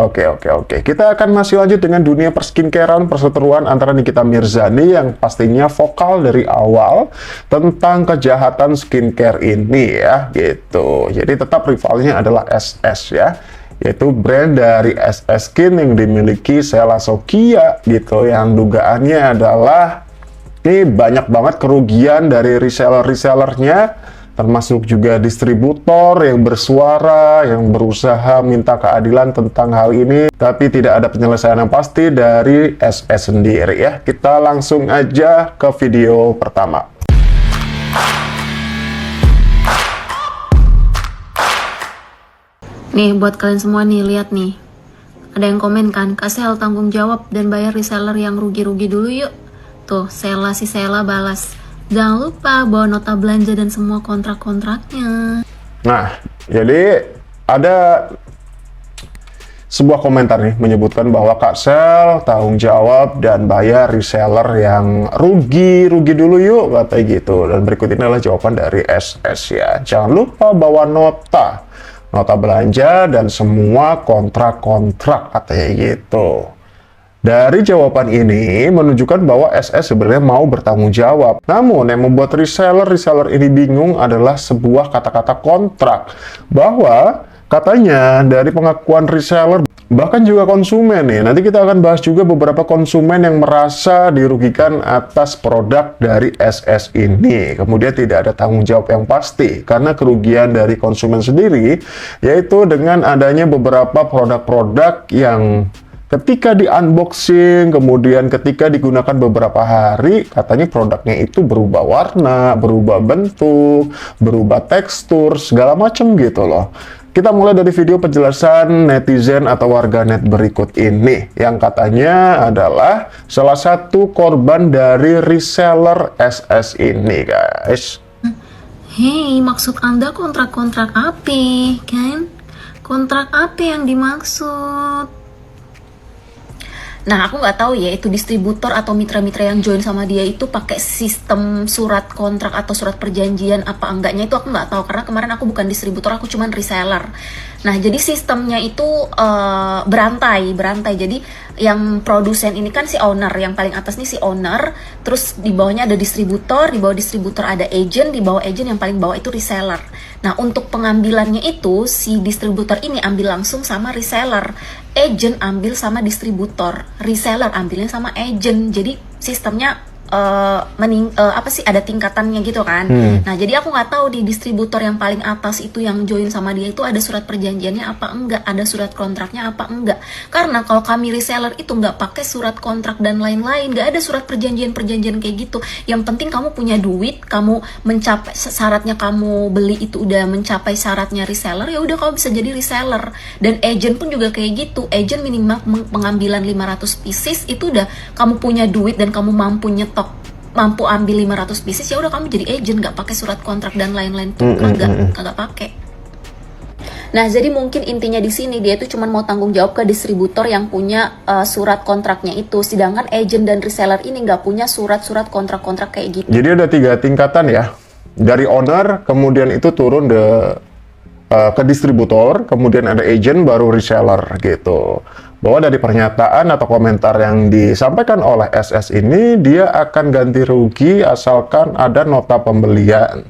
Oke. Kita akan masih lanjut dengan dunia perskincarean, perseteruan antara Nikita Mirzani yang pastinya vokal dari awal tentang kejahatan skincare ini ya, gitu. Jadi tetap rivalnya adalah SS ya, yaitu brand dari SS Skin yang dimiliki Sheila Sokya gitu, yang dugaannya adalah ini banyak banget kerugian dari reseller-resellernya, termasuk juga distributor yang bersuara, yang berusaha minta keadilan tentang hal ini, tapi tidak ada penyelesaian yang pasti dari SS sendiri ya. Kita langsung aja ke video pertama. Nih, buat kalian semua nih, lihat nih. Ada yang komen kan, Kak Sel tanggung jawab dan bayar reseller yang rugi-rugi dulu yuk. Tuh, si Sheila balas. Jangan lupa bawa nota belanja dan semua kontrak-kontraknya. Nah, jadi ada sebuah komentar nih menyebutkan bahwa Kak Sel tanggung jawab dan bayar reseller yang rugi dulu yuk, katanya gitu. Dan berikut ini adalah jawaban dari SS ya. Jangan lupa bawa nota belanja dan semua kontrak-kontrak, katanya gitu. Dari jawaban ini menunjukkan bahwa SS sebenarnya mau bertanggung jawab. Namun yang membuat reseller ini bingung adalah sebuah kata-kata kontrak. Bahwa katanya dari pengakuan reseller, bahkan juga konsumen nih. Nanti kita akan bahas juga beberapa konsumen yang merasa dirugikan atas produk dari SS ini. Kemudian tidak ada tanggung jawab yang pasti karena kerugian dari konsumen sendiri, yaitu dengan adanya beberapa produk-produk yang ketika di unboxing, kemudian ketika digunakan beberapa hari, katanya produknya itu berubah warna, berubah bentuk, berubah tekstur, segala macam gitu loh. Kita mulai dari video penjelasan netizen atau warganet berikut ini, yang katanya adalah salah satu korban dari reseller SS ini, guys. Hei, maksud Anda kontrak-kontrak apa, kan? Kontrak apa yang dimaksud? Nah, aku nggak tahu ya, itu distributor atau mitra-mitra yang join sama dia itu pakai sistem surat kontrak atau surat perjanjian apa enggaknya, itu aku nggak tahu, karena kemarin aku bukan distributor, aku cuman reseller. Nah, jadi sistemnya itu berantai. Jadi yang produsen ini kan si owner, yang paling atas nih si owner, terus di bawahnya ada distributor, di bawah distributor ada agent, di bawah agent yang paling bawah itu reseller. Nah, untuk pengambilannya itu si distributor ini ambil langsung sama reseller, agent ambil sama distributor, reseller ambilnya sama agent. Jadi sistemnya ada tingkatannya gitu kan. Nah, jadi aku nggak tahu di distributor yang paling atas itu yang join sama dia itu ada surat perjanjiannya apa enggak, ada surat kontraknya apa enggak. Karena kalau kami reseller itu nggak pakai surat kontrak dan lain-lain, nggak ada surat perjanjian kayak gitu. Yang penting kamu punya duit, kamu mencapai syaratnya, kamu beli itu udah mencapai syaratnya reseller, ya udah kamu bisa jadi reseller. Dan agent pun juga kayak gitu. Agent minimal pengambilan 500 pieces itu udah kamu punya duit dan kamu mampu ambil 500 pieces, ya udah kamu jadi agent, nggak pakai surat kontrak dan lain-lain tuh, kagak pakai. Nah, jadi mungkin intinya di sini dia itu cuma mau tanggung jawab ke distributor yang punya surat kontraknya itu, sedangkan agent dan reseller ini nggak punya surat-surat kontrak-kontrak kayak gitu. Jadi ada 3 tingkatan ya, dari owner, kemudian itu turun ke distributor, kemudian ada agent, baru reseller gitu. Bahwa dari pernyataan atau komentar yang disampaikan oleh SS ini, dia akan ganti rugi asalkan ada nota pembelian.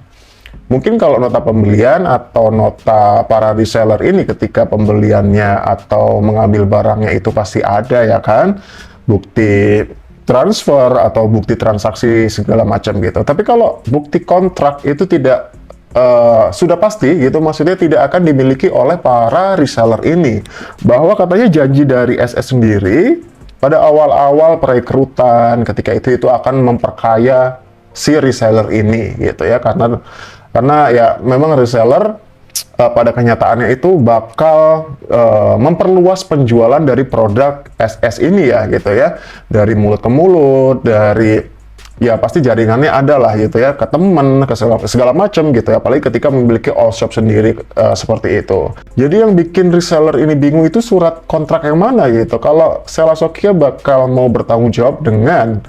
Mungkin kalau nota pembelian atau nota para reseller ini ketika pembeliannya atau mengambil barangnya itu pasti ada ya kan, bukti transfer atau bukti transaksi segala macam gitu. Tapi kalau bukti kontrak itu tidak sudah pasti gitu, maksudnya tidak akan dimiliki oleh para reseller ini. Bahwa katanya janji dari SS sendiri pada awal-awal perekrutan ketika itu akan memperkaya si reseller ini gitu ya, karena ya memang reseller pada kenyataannya itu bakal memperluas penjualan dari produk SS ini ya gitu ya, dari mulut ke mulut, dari ya pasti jaringannya ada lah gitu ya, ke temen, ke segala macam gitu ya, apalagi ketika memiliki all shop sendiri seperti itu. Jadi yang bikin reseller ini bingung itu surat kontrak yang mana gitu. Kalau Sheila Sokya bakal mau bertanggung jawab dengan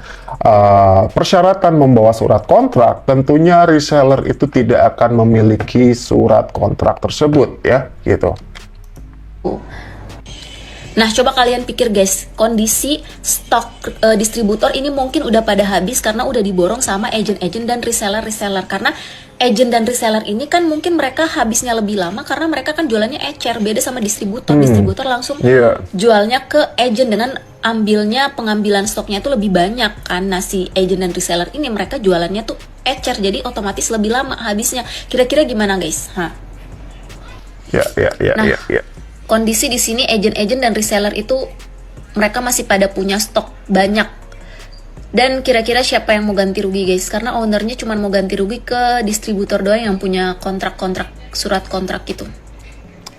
persyaratan membawa surat kontrak, tentunya reseller itu tidak akan memiliki surat kontrak tersebut ya gitu. Nah, coba kalian pikir guys, kondisi stok distributor ini mungkin udah pada habis karena udah diborong sama agent-agent dan reseller-reseller. Karena agent dan reseller ini kan mungkin mereka habisnya lebih lama karena mereka kan jualannya ecer, beda sama distributor. Distributor langsung jualnya ke agent dengan pengambilan stoknya itu lebih banyak kan. Nah, si agent dan reseller ini mereka jualannya tuh ecer, jadi otomatis lebih lama habisnya. Kira-kira gimana guys? Nah, kondisi di sini agent-agent dan reseller itu mereka masih pada punya stok banyak. Dan kira-kira siapa yang mau ganti rugi guys? Karena ownernya cuma mau ganti rugi ke distributor doang yang punya surat kontrak gitu.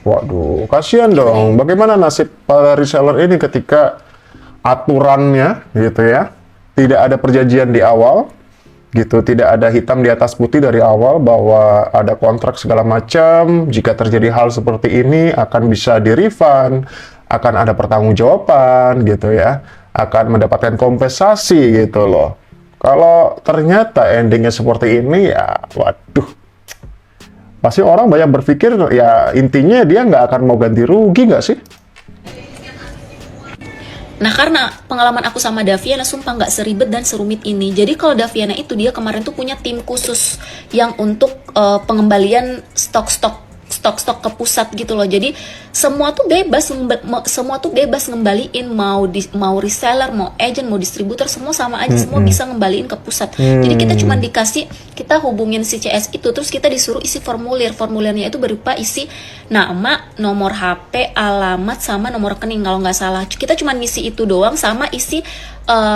Waduh, kasihan dong. Bagaimana nasib para reseller ini ketika aturannya gitu ya, tidak ada perjanjian di awal gitu, tidak ada hitam di atas putih dari awal bahwa ada kontrak segala macam. Jika terjadi hal seperti ini akan bisa di-refund, akan ada pertanggungjawaban gitu ya, akan mendapatkan kompensasi gitu loh. Kalau ternyata endingnya seperti ini ya waduh, pasti orang banyak berpikir ya intinya dia nggak akan mau ganti rugi nggak sih? Nah, karena pengalaman aku sama Daviana sumpah nggak seribet dan serumit ini. Jadi kalau Daviana itu dia kemarin tuh punya tim khusus yang untuk pengembalian stok-stok ke pusat gitu loh. Jadi semua tuh bebas ngembaliin, mau reseller, mau agent, mau distributor, semua sama aja, semua bisa ngembaliin ke pusat. Jadi kita cuma kita hubungin si CS itu, terus kita disuruh isi formulirnya itu berupa isi nama, nomor HP, alamat, sama nomor rekening kalau nggak salah. Kita cuma ngisi itu doang, sama isi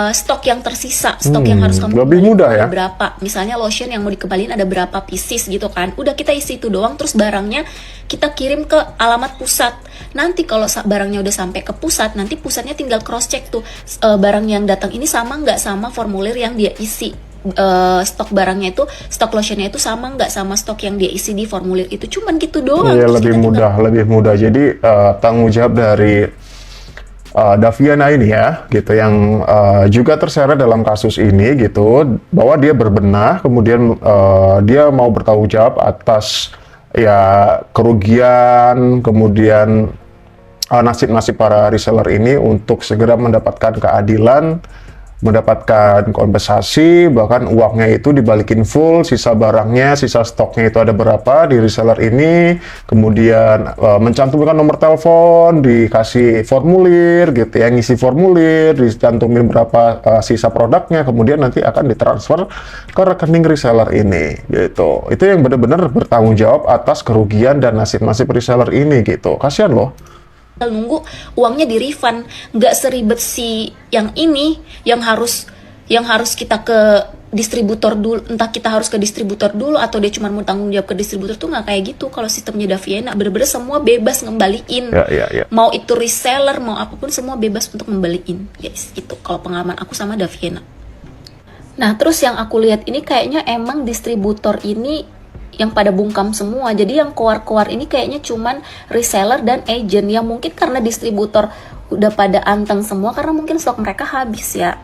stok yang tersisa, stok yang harus kamu lebih mudah ya. Berapa, misalnya lotion yang mau dikembaliin ada berapa pieces gitu kan. Udah kita isi itu doang, terus barangnya kita kirim ke alamat pusat. Nanti kalau barangnya udah sampai ke pusat, nanti pusatnya tinggal cross check tuh barang yang datang ini sama nggak sama formulir yang dia isi. Stok barangnya itu, stok lotionnya itu sama nggak sama stok yang dia isi di formulir itu. Cuman gitu doang. Iya, lebih mudah. Jadi tanggung jawab dari Daviana ini ya, gitu, yang juga terseret dalam kasus ini gitu, bahwa dia berbenah, kemudian dia mau bertanggung jawab atas ya kerugian, kemudian nasib-nasib para reseller ini untuk segera mendapatkan keadilan, mendapatkan kompensasi, bahkan uangnya itu dibalikin full, sisa barangnya, sisa stoknya itu ada berapa di reseller ini, kemudian mencantumkan nomor telepon, dikasih formulir gitu ya, ngisi formulir, dicantumin berapa sisa produknya, kemudian nanti akan ditransfer ke rekening reseller ini gitu. Itu yang benar-benar bertanggung jawab atas kerugian dan nasib-nasib reseller ini gitu. Kasihan loh. Nunggu uangnya di refund, nggak seribet si yang ini yang harus kita ke distributor dulu, entah kita harus ke distributor dulu atau dia cuma mau tanggung jawab ke distributor. Tuh nggak kayak gitu. Kalau sistemnya Daviana bener-bener semua bebas ngembaliin, mau itu reseller mau apapun semua bebas untuk ngembaliin guys. Itu kalau pengalaman aku sama Daviana. Nah, terus yang aku lihat ini kayaknya emang distributor ini yang pada bungkam semua. Jadi yang keluar-keluar ini kayaknya cuman reseller dan agent, yang mungkin karena distributor udah pada anteng semua karena mungkin stok mereka habis ya.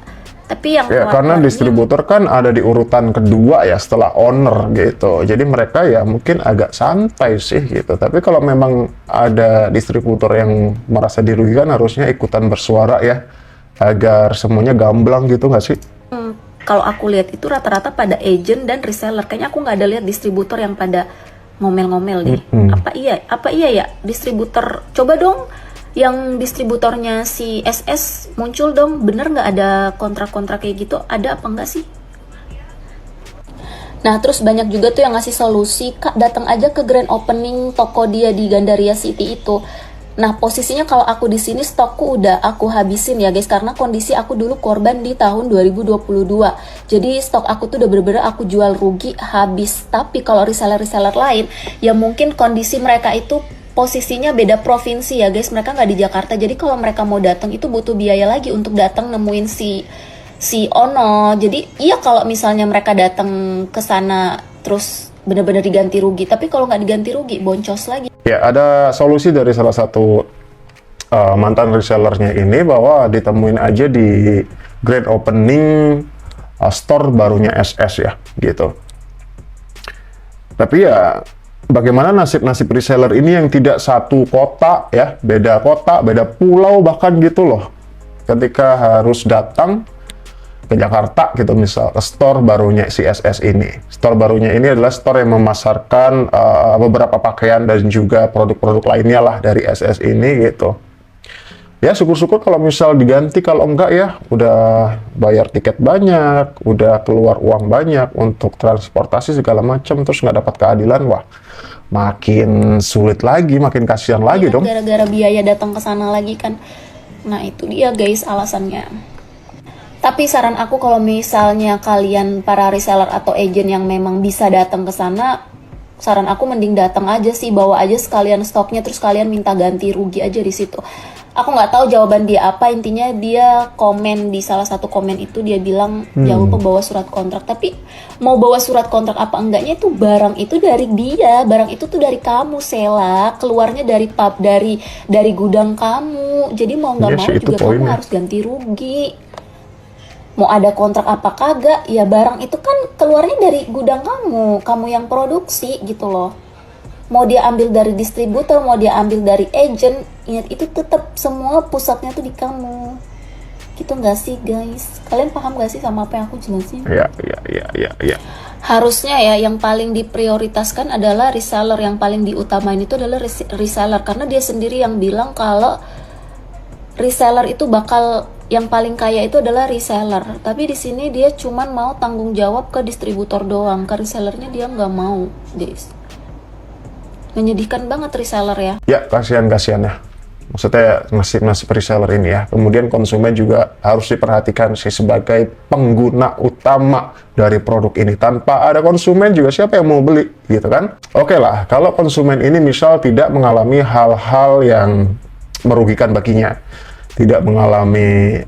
Tapi yang ya, karena distributor kan ada di urutan kedua ya setelah owner gitu. Jadi mereka ya mungkin agak santai sih gitu. Tapi kalau memang ada distributor yang merasa dirugikan, harusnya ikutan bersuara ya, agar semuanya gamblang gitu nggak sih? Kalau aku lihat itu rata-rata pada agent dan reseller. Kayaknya aku nggak ada lihat distributor yang pada ngomel-ngomel deh. Apa iya ya distributor? Coba dong yang distributornya si SS muncul dong. Bener nggak ada kontrak-kontrak kayak gitu? Ada apa nggak sih? Nah, terus banyak juga tuh yang ngasih solusi, Kak datang aja ke grand opening toko dia di Gandaria City itu. Nah, posisinya kalau aku di sini stokku udah aku habisin ya guys, karena kondisi aku dulu korban di tahun 2022. Jadi stok aku tuh udah bener-bener aku jual rugi habis. Tapi kalau reseller-reseller lain ya mungkin kondisi mereka itu posisinya beda provinsi ya guys, mereka nggak di Jakarta. Jadi kalau mereka mau datang itu butuh biaya lagi untuk datang nemuin si Ono. Jadi iya kalau misalnya mereka datang ke sana terus bener-bener diganti rugi. Tapi kalau nggak diganti rugi boncos lagi. Ya, ada solusi dari salah satu mantan resellernya ini, bahwa ditemuin aja di grand opening store barunya SS ya, gitu. Tapi ya bagaimana nasib-nasib reseller ini yang tidak satu kota ya, kota, beda pulau bahkan gitu loh. Ketika harus datang ke Jakarta gitu misal, ke store barunya si SS ini. Store barunya ini adalah store yang memasarkan beberapa pakaian dan juga produk-produk lainnya lah dari SS ini gitu. Ya syukur-syukur kalau misal diganti, kalau enggak ya udah bayar tiket banyak, udah keluar uang banyak untuk transportasi segala macam, terus nggak dapat keadilan, wah makin sulit lagi, makin kasihan lagi dong. Gara-gara biaya datang ke sana lagi kan. Nah itu dia guys alasannya. Tapi saran aku kalau misalnya kalian para reseller atau agent yang memang bisa datang ke sana, saran aku mending datang aja sih, bawa aja sekalian stoknya, terus kalian minta ganti rugi aja di situ. Aku nggak tahu jawaban dia apa, intinya dia komen di salah satu komen itu dia bilang jangan lupa bawa surat kontrak. Tapi mau bawa surat kontrak apa enggaknya itu barang itu dari dia, barang itu tuh dari kamu Sela, keluarnya dari dari gudang kamu. Jadi mau nggak mau juga kamu harus ganti rugi. Mau ada kontrak apa kagak, ya barang itu kan keluarnya dari gudang kamu yang produksi gitu loh. Mau dia ambil dari distributor, mau dia ambil dari agent, ingat itu tetap semua pusatnya tuh di kamu. Gitu nggak sih guys? Kalian paham nggak sih sama apa yang aku jelasin? Iya. Harusnya ya yang paling diprioritaskan adalah reseller, yang paling diutamain itu adalah reseller, karena dia sendiri yang bilang kalau reseller itu bakal yang paling kaya itu adalah reseller. Tapi di sini dia cuman mau tanggung jawab ke distributor doang, ke resellernya dia nggak mau, guys. Menyedihkan banget reseller ya. Ya, kasihan ya. Maksudnya nasib reseller ini ya. Kemudian konsumen juga harus diperhatikan sih sebagai pengguna utama dari produk ini. Tanpa ada konsumen juga siapa yang mau beli gitu kan? Oke lah, kalau konsumen ini misal tidak mengalami hal-hal yang merugikan baginya, tidak mengalami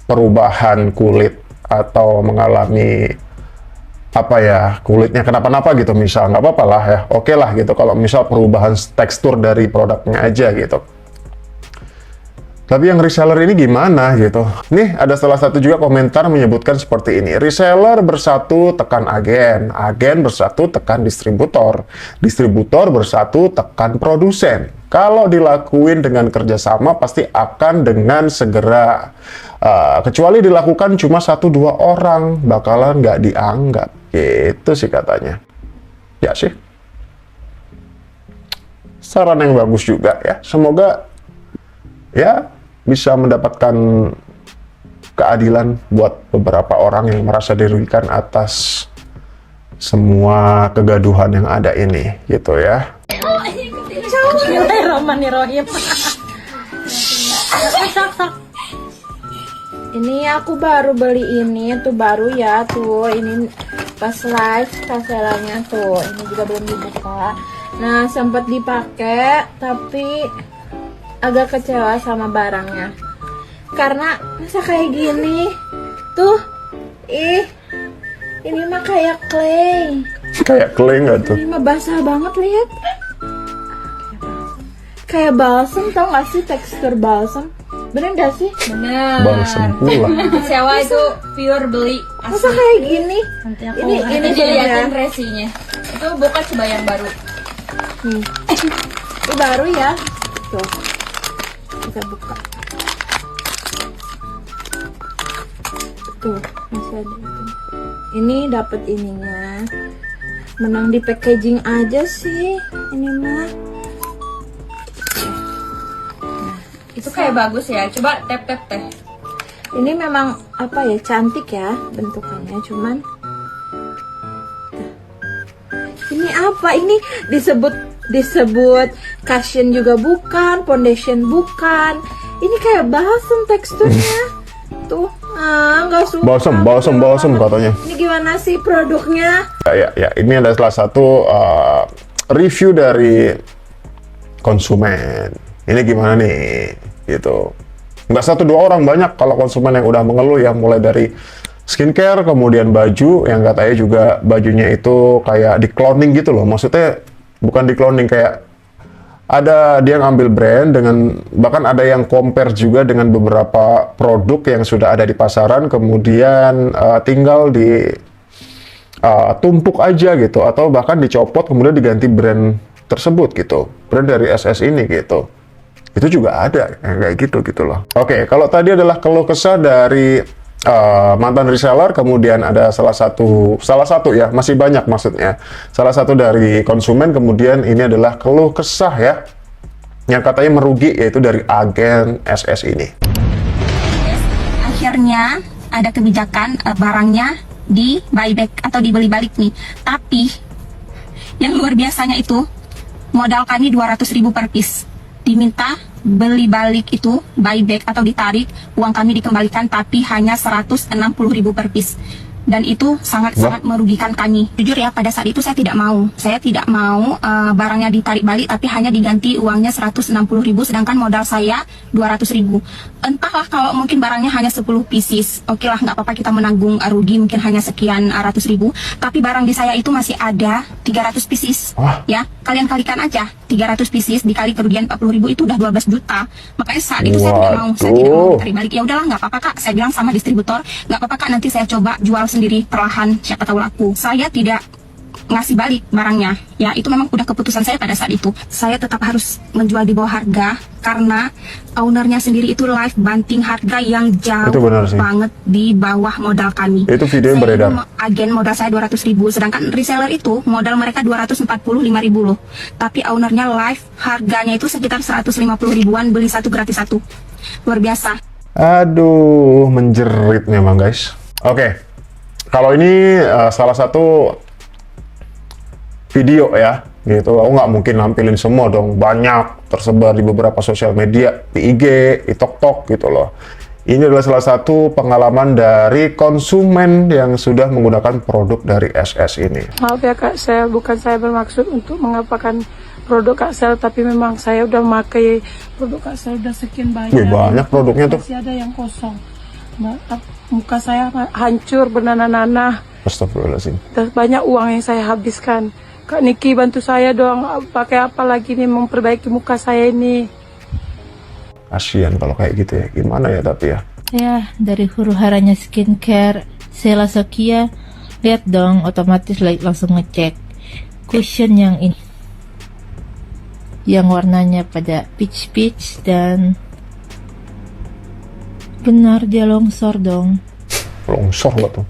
perubahan kulit atau mengalami kulitnya kenapa-napa gitu misal, nggak apa-apa lah ya, oke lah gitu kalau misal perubahan tekstur dari produknya aja gitu. Tapi yang reseller ini gimana gitu? Nih ada salah satu juga komentar menyebutkan seperti ini, reseller bersatu tekan agen, agen bersatu tekan distributor, distributor bersatu tekan produsen. Kalau dilakuin dengan kerjasama pasti akan dengan segera. Kecuali dilakukan cuma 1-2 orang, bakalan nggak dianggap. Gitu sih katanya. Ya sih. Saran yang bagus juga ya. Semoga ya bisa mendapatkan keadilan buat beberapa orang yang merasa dirugikan atas semua kegaduhan yang ada ini gitu ya. Bismillahirrahmanirrahim. Ini aku baru beli ini tuh, baru ya tuh, ini pas live kaselanya tuh, ini juga belum dibuka. Nah sempat dipakai tapi agak kecewa sama barangnya karena masa kayak gini tuh, ini mah kayak clay. Kayak clay nggak tuh? Ini mah basah banget, lihat. Kayak balsam, tau gak sih tekstur balsam? Bener gak sih? Bener. Balsam pula. Sewa itu pure beli asli. Masa kayak gini? Nanti aku ini dilihatin resinya. Itu bukan sebayang baru. Nih. Ini baru ya. Tuh. Kita buka. Tuh, masih ada itu. Ini dapat ininya. Menang di packaging aja sih. Ini mah. Itu kayak bagus ya. Coba tap teh. Ini memang apa ya, cantik ya bentukannya, cuman ini apa, ini disebut cushion juga bukan, foundation bukan, ini kayak balsam teksturnya tuh. Nggak suka. Balsam katanya. Ini gimana sih produknya? Ya, ini adalah salah satu review dari konsumen. Ini gimana nih gitu. Nggak 1-2 orang, banyak kalau konsumen yang udah mengeluh ya, mulai dari skincare, kemudian baju yang katanya juga bajunya itu kayak di cloning gitu loh. Maksudnya bukan di cloning, kayak ada dia ngambil brand dengan, bahkan ada yang compare juga dengan beberapa produk yang sudah ada di pasaran, kemudian tinggal tumpuk aja gitu, atau bahkan dicopot kemudian diganti brand tersebut gitu, brand dari SS ini gitu. Itu juga ada kayak gitu loh. Oke, kalau tadi adalah keluh kesah dari mantan reseller, kemudian ada salah satu ya, masih banyak maksudnya, salah satu dari konsumen, kemudian ini adalah keluh kesah ya yang katanya merugi, yaitu dari agen SS ini. Akhirnya ada kebijakan barangnya di buyback atau dibeli balik nih. Tapi yang luar biasanya itu modal kami 200.000 per piece. Diminta beli balik itu buyback atau ditarik, uang kami dikembalikan tapi hanya 160.000 per piece. Dan itu sangat-sangat merugikan kami. Jujur ya, pada saat itu saya tidak mau. Saya tidak mau barangnya ditarik balik, tapi hanya diganti uangnya 160.000, sedangkan modal saya 200.000. Entahlah, kalau mungkin barangnya hanya 10 pieces, oke lah, nggak apa-apa, kita menanggung rugi mungkin hanya sekian ratus ribu. Tapi barang di saya itu masih ada 300 pieces. Ya, kalian kalikan aja 300 pieces dikali kerugian 40.000 itu udah 12 juta. Makanya saat itu saya tidak mau ditarik balik. Ya udahlah, nggak apa-apa kak, saya bilang sama distributor, nggak apa-apa kak, nanti saya coba jual sendiri perlahan, siapa tahu laku. Saya tidak ngasih balik barangnya, ya itu memang udah keputusan saya pada saat itu. Saya tetap harus menjual di bawah harga karena ownernya sendiri itu live banting harga yang jauh banget di bawah modal kami. Itu video yang beredar. Agen modal saya 200.000, sedangkan reseller itu modal mereka 245.000 loh. Tapi ownernya live harganya itu sekitar 150 ribuan, beli satu gratis satu. Luar biasa. Aduh, menjerit memang guys. Oke. Kalau ini salah satu video ya, gitu. Aku nggak mungkin nampilin semua dong, banyak tersebar di beberapa sosial media, di IG, di TikTok gitu loh. Ini adalah salah satu pengalaman dari konsumen yang sudah menggunakan produk dari SS ini. Maaf ya Kak Sel, bukan saya bermaksud untuk mengapakan produk Kak Sel, tapi memang saya udah memakai produk Kak Sel udah sekian banyak. Wih, banyak produknya tuh. Masih ada yang kosong. Muka saya hancur bernanah-nanah. Astagfirullahaladzim. Banyak uang yang saya habiskan. Kak Niki bantu saya dong, pakai apa lagi nih memperbaiki muka saya ini. Kasian kalau kayak gitu ya, gimana ya tapi ya. Ya, dari huru-haranya skincare Sela Sokia, lihat dong, otomatis langsung ngecek cushion yang ini, yang warnanya pada peach dan benar dia longsor dong. Longsor nggak tuh?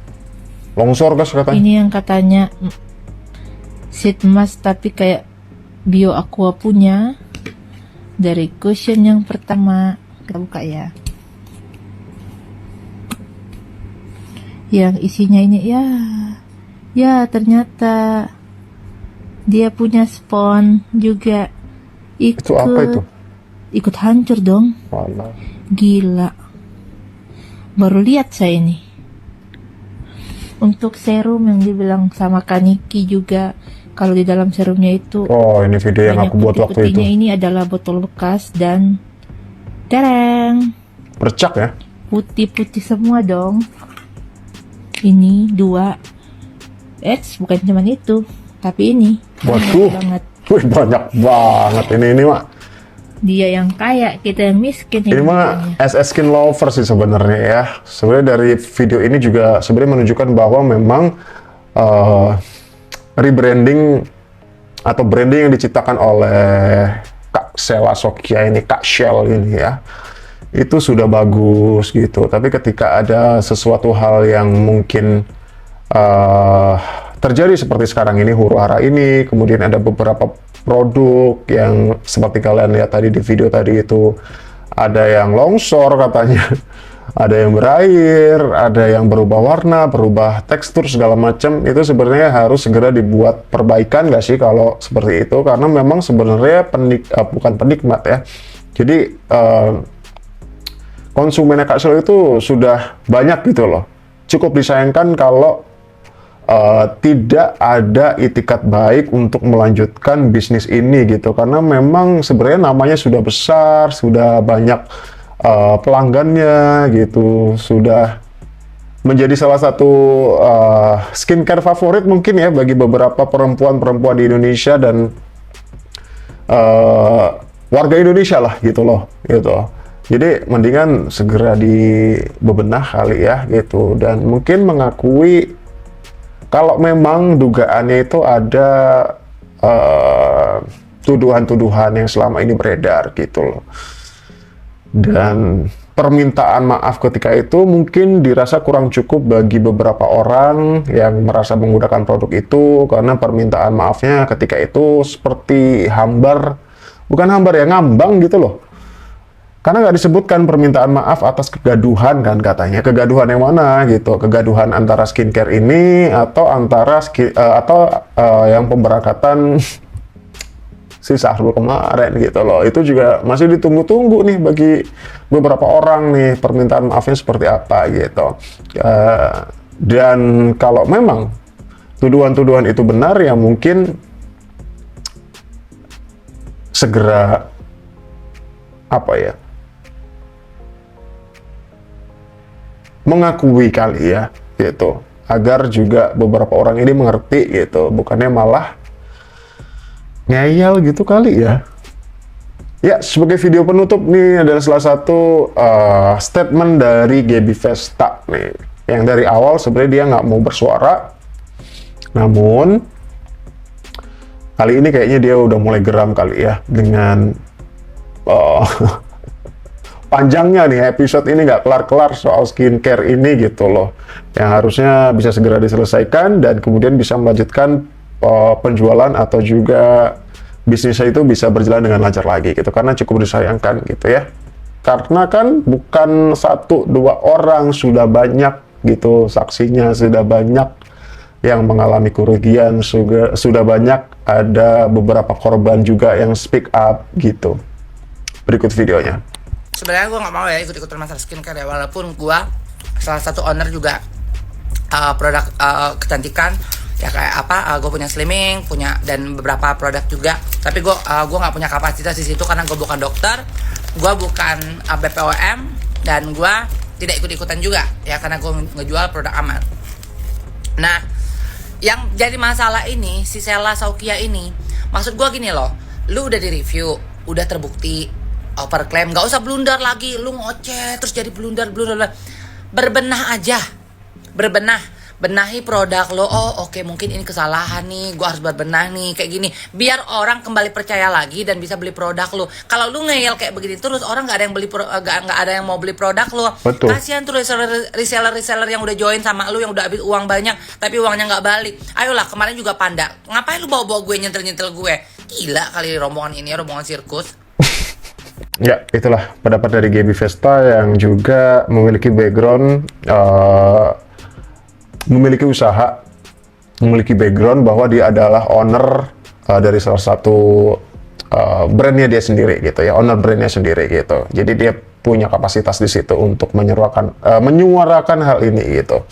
Longsor guys katanya. Ini yang katanya sheet mask tapi kayak Bio Aqua punya. Dari cushion yang pertama, kita buka ya. Yang isinya ini ya ternyata dia punya spons juga. Itu apa itu? Ikut hancur dong. Walah. Gila. Baru lihat saya ini. Untuk serum yang dibilang sama Kaniki juga, kalau di dalam serumnya itu, oh ini video yang aku buat waktu itu. Ini adalah botol bekas dan tereng. Bercak ya? Putih-putih semua dong. Ini 2. Bukan cuma itu, tapi ini. Waduh. Banget. Wih, banyak banget ini mah. Dia yang kaya, kita yang miskin. Ini mah SS Skin Lover sih sebenarnya ya. Sebenarnya dari video ini juga sebenarnya menunjukkan bahwa memang rebranding atau branding yang diciptakan oleh Kak Sela Sokia ini, Kak Shell ini ya, itu sudah bagus gitu. Tapi ketika ada sesuatu hal yang mungkin terjadi seperti sekarang ini, huru-hara ini, kemudian ada beberapa produk yang seperti kalian lihat tadi di video tadi itu, ada yang longsor katanya, ada yang berair, ada yang berubah warna, berubah tekstur segala macam. Itu sebenarnya harus segera dibuat perbaikan nggak sih kalau seperti itu, karena memang sebenarnya bukan penikmat ya. Jadi konsumen Kak Shell itu sudah banyak gitu loh. Cukup disayangkan kalau tidak ada itikat baik untuk melanjutkan bisnis ini gitu, karena memang sebenarnya namanya sudah besar, sudah banyak pelanggannya gitu, sudah menjadi salah satu skincare favorit mungkin ya bagi beberapa perempuan-perempuan di Indonesia dan warga Indonesia lah gitu loh gitu. Jadi mendingan segera dibebenah kali ya gitu, dan mungkin mengakui kalau memang dugaannya itu ada tuduhan-tuduhan yang selama ini beredar gitu loh. Dan permintaan maaf ketika itu mungkin dirasa kurang cukup bagi beberapa orang yang merasa menggunakan produk itu, karena permintaan maafnya ketika itu seperti bukan hambar ya, ngambang gitu loh. Karena nggak disebutkan permintaan maaf atas kegaduhan kan katanya. Kegaduhan yang mana gitu? Kegaduhan antara skincare ini atau antara yang pemberangkatan si Sahrul kemarin gitu loh. Itu juga masih ditunggu-tunggu nih bagi beberapa orang nih permintaan maafnya seperti apa gitu. Dan kalau memang tuduhan-tuduhan itu benar, ya mungkin segera mengakui kali ya gitu, agar juga beberapa orang ini mengerti gitu, bukannya malah ngeyel gitu kali ya. Ya, sebagai video penutup nih adalah salah satu statement dari Gaby Vesta nih, yang dari awal sebenarnya dia nggak mau bersuara, namun kali ini kayaknya dia udah mulai geram kali ya dengan panjangnya nih episode ini, nggak kelar-kelar soal skincare ini gitu loh, yang harusnya bisa segera diselesaikan dan kemudian bisa melanjutkan penjualan atau juga bisnisnya itu bisa berjalan dengan lancar lagi gitu, karena cukup disayangkan gitu ya, karena kan bukan 1-2 orang, sudah banyak gitu saksinya, sudah banyak yang mengalami kerugian, sudah banyak ada beberapa korban juga yang speak up gitu. Berikut videonya. Sebenarnya gue nggak mau ya ikut-ikutan masalah skincare ya, walaupun gue salah satu owner juga produk kecantikan ya, kayak gue punya slimming, punya dan beberapa produk juga, tapi gue nggak punya kapasitas di situ karena gue bukan dokter, gue bukan BPOM, dan gue tidak ikut-ikutan juga ya, karena gue ngejual produk aman. Nah, yang jadi masalah ini si Sela Saukia ini, maksud gue gini loh, lu udah di review, udah terbukti overclaim, nggak usah blunder lagi, lu ngoceh terus jadi blunder. Berbenah aja, benahi produk lo. Oh oke, mungkin ini kesalahan nih, gua harus berbenah nih kayak gini, biar orang kembali percaya lagi dan bisa beli produk lo. Kalau lu ngeyel kayak begini terus, orang nggak ada yang beli nggak ada yang mau beli produk lo. Betul. Kasihan tuh reseller yang udah join sama lu, yang udah habis uang banyak tapi uangnya nggak balik. Ayolah, kemarin juga Panda, ngapain lu bawa gue, nyentil gue? Gila kali rombongan ini, rombongan sirkus. Ya, itulah pendapat dari Gaby Vesta yang juga memiliki background, memiliki background bahwa dia adalah owner dari salah satu brandnya dia sendiri gitu ya, owner brandnya sendiri gitu. Jadi dia punya kapasitas di situ untuk menyuarakan hal ini gitu.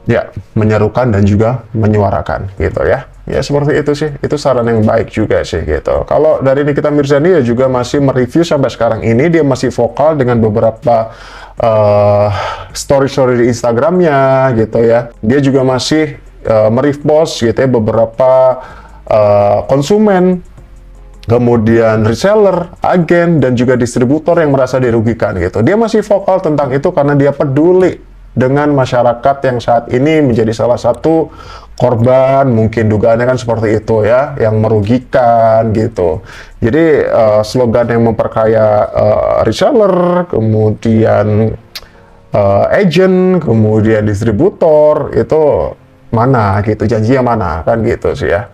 Ya, menyerukan dan juga menyuarakan gitu ya. Ya seperti itu sih, itu saran yang baik juga sih gitu. Kalau dari Nikita Mirzani ya juga masih mereview sampai sekarang ini, dia masih vokal dengan beberapa story-story di Instagramnya gitu ya. Dia juga masih merepost gitu ya beberapa konsumen, kemudian reseller, agen, dan juga distributor yang merasa dirugikan gitu. Dia masih vokal tentang itu karena dia peduli dengan masyarakat yang saat ini menjadi salah satu korban, mungkin dugaannya kan seperti itu ya, yang merugikan gitu. Jadi slogan yang memperkaya reseller, kemudian agent, kemudian distributor, itu mana gitu, janjinya mana kan gitu sih ya.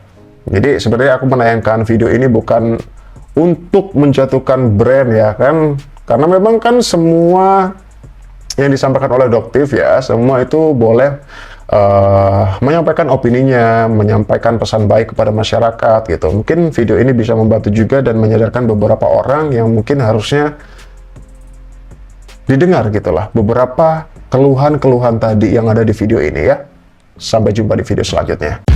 Jadi sebenarnya aku menayangkan video ini bukan untuk menjatuhkan brand ya kan, karena memang kan semua yang disampaikan oleh Doktiv ya, semua itu boleh menyampaikan opininya, menyampaikan pesan baik kepada masyarakat gitu. Mungkin video ini bisa membantu juga dan menyadarkan beberapa orang yang mungkin harusnya didengar gitulah beberapa keluhan-keluhan tadi yang ada di video ini ya. Sampai jumpa di video selanjutnya.